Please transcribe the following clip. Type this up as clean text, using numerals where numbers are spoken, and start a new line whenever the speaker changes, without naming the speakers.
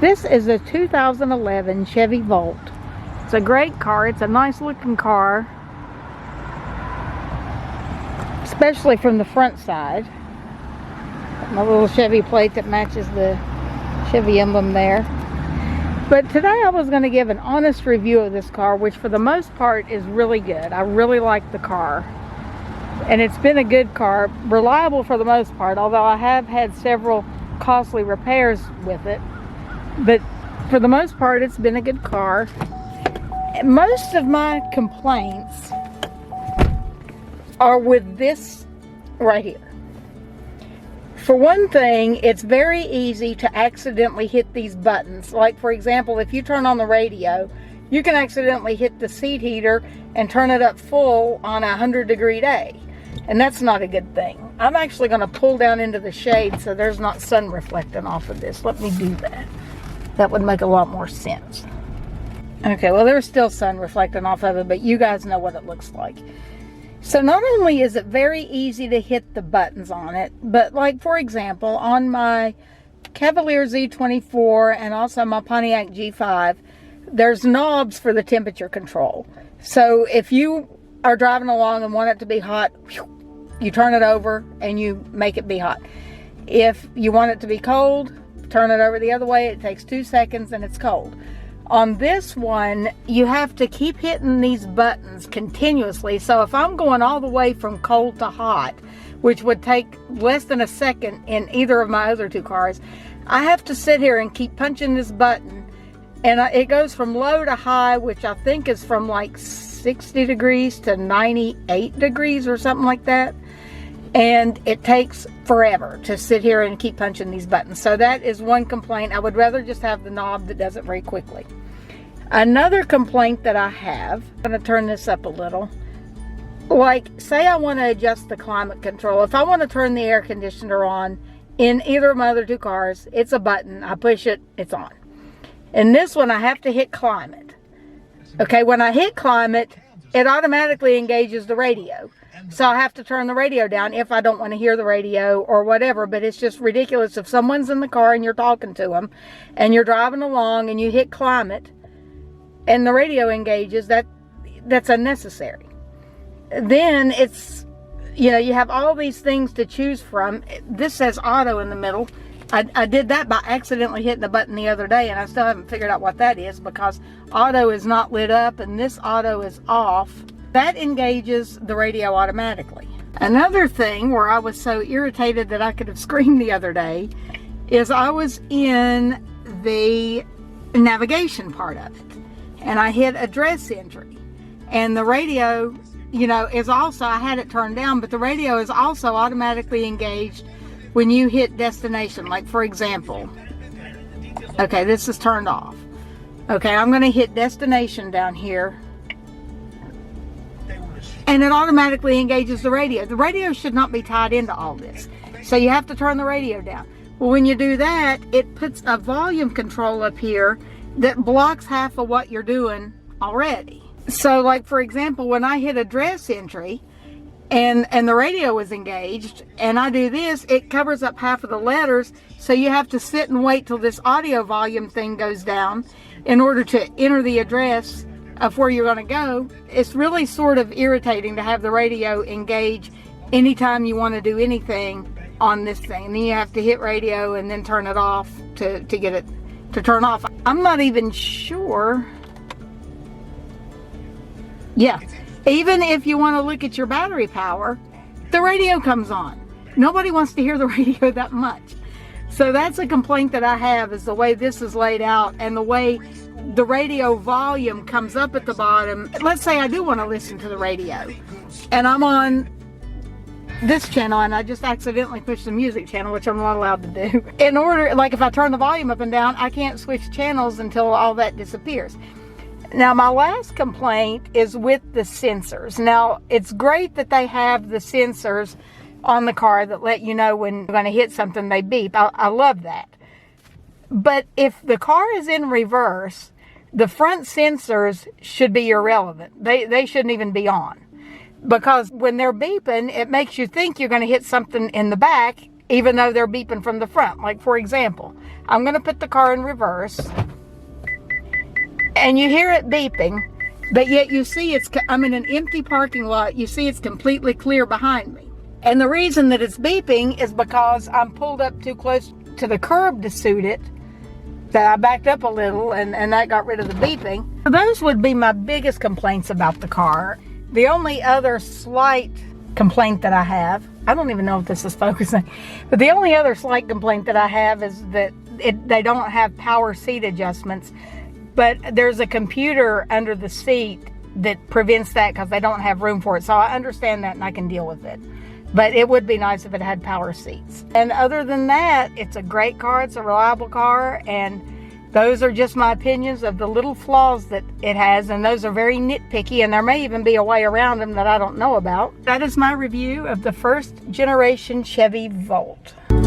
This is a 2011 Chevy Volt. It's a great car. It's a nice looking car, especially from the front side. My little Chevy plate that matches the Chevy emblem there. But today I was going to give an honest review of this car, which for the most part is really good. I really like the car. And it's been a good car, reliable for the most part, although I have had several costly repairs with it. But for the most part, it's been a good car. Most of my complaints are with this right here. For one thing, it's very easy to accidentally hit these buttons. Like, for example, if you turn on the radio, you can accidentally hit the seat heater and turn it up full on a 100-degree day. And that's not a good thing. I'm actually going to pull down into the shade so there's not sun reflecting off of this. Let me do that. That would make a lot more sense. Okay, well, there's still sun reflecting off of it, but you guys know what it looks like. So not only is it very easy to hit the buttons on it, but like, for example, on my Cavalier Z24 and also my Pontiac G5, there's knobs for the temperature control. So if you are driving along and want it to be hot, you turn it over and you make it be hot. If you want it to be cold, turn it over the other way. It takes 2 seconds and it's cold. On this one, you have to keep hitting these buttons continuously. So if I'm going all the way from cold to hot, which would take less than a second in either of my other two cars, I have to sit here and keep punching this button. And it goes from low to high, which I think is from like 60 degrees to 98 degrees or something like that. And it takes forever to sit here and keep punching these buttons. So that is one complaint. I would rather just have the knob that does it very quickly. Another complaint that I have, I'm going to turn this up a little. Like, say I want to adjust the climate control. If I want to turn the air conditioner on in either of my other two cars, it's a button. I push it, it's on. In this one, I have to hit climate. Okay, when I hit climate, it automatically engages the radio. So I have to turn the radio down if I don't want to hear the radio or whatever. But it's just ridiculous if someone's in the car and you're talking to them and you're driving along and you hit climate and the radio engages, that's unnecessary. Then it's, you know, you have all these things to choose from. This says auto in the middle. I did that by accidentally hitting the button the other day, and I still haven't figured out what that is because auto is not lit up and this auto is off. That engages the radio automatically. Another thing where I was so irritated that I could have screamed the other day is I was in the navigation part of it and I hit address entry, and the radio, you know, is also, I had it turned down, but the radio is also automatically engaged when you hit destination. Like, for example, okay, this is turned off. Okay, I'm going to hit destination down here, and it automatically engages the radio. The radio should not be tied into all this, so you have to turn the radio down. Well, when you do that, it puts a volume control up here that blocks half of what you're doing already. So, like, for example, when I hit address entry and the radio is engaged and I do this, it covers up half of the letters, so you have to sit and wait till this audio volume thing goes down in order to enter the address of where you're going to go. It's really sort of irritating to have the radio engage anytime you want to do anything on this thing. And then you have to hit radio and then turn it off to get it to turn off. I'm not even sure. Yeah, even if you want to look at your battery power, the radio comes on. Nobody wants to hear the radio that much. So that's a complaint that I have, is the way this is laid out and the way the radio volume comes up at the bottom. Let's say I do want to listen to the radio and I'm on this channel and I just accidentally pushed the music channel, which I'm not allowed to do. In order, like, if I turn the volume up and down, I can't switch channels until all that disappears. Now, my last complaint is with the sensors. Now, it's great that they have the sensors on the car that let you know when you're going to hit something, they beep. I love that. But if the car is in reverse, the front sensors should be irrelevant. They shouldn't even be on. Because when they're beeping, it makes you think you're going to hit something in the back, even though they're beeping from the front. Like, for example, I'm going to put the car in reverse. And you hear it beeping, but yet you see I'm in an empty parking lot. You see it's completely clear behind me. And the reason that it's beeping is because I'm pulled up too close to the curb to suit it, that I backed up a little, and that got rid of the beeping. So those would be my biggest complaints about the car. The only other slight complaint that I have, I don't even know if this is focusing, but the only other slight complaint that I have is that they don't have power seat adjustments, but there's a computer under the seat that prevents that because they don't have room for it. So I understand that and I can deal with it. But it would be nice if it had power seats. And other than that, it's a great car. It's a reliable car. And those are just my opinions of the little flaws that it has. And those are very nitpicky. And there may even be a way around them that I don't know about. That is my review of the first generation Chevy Volt.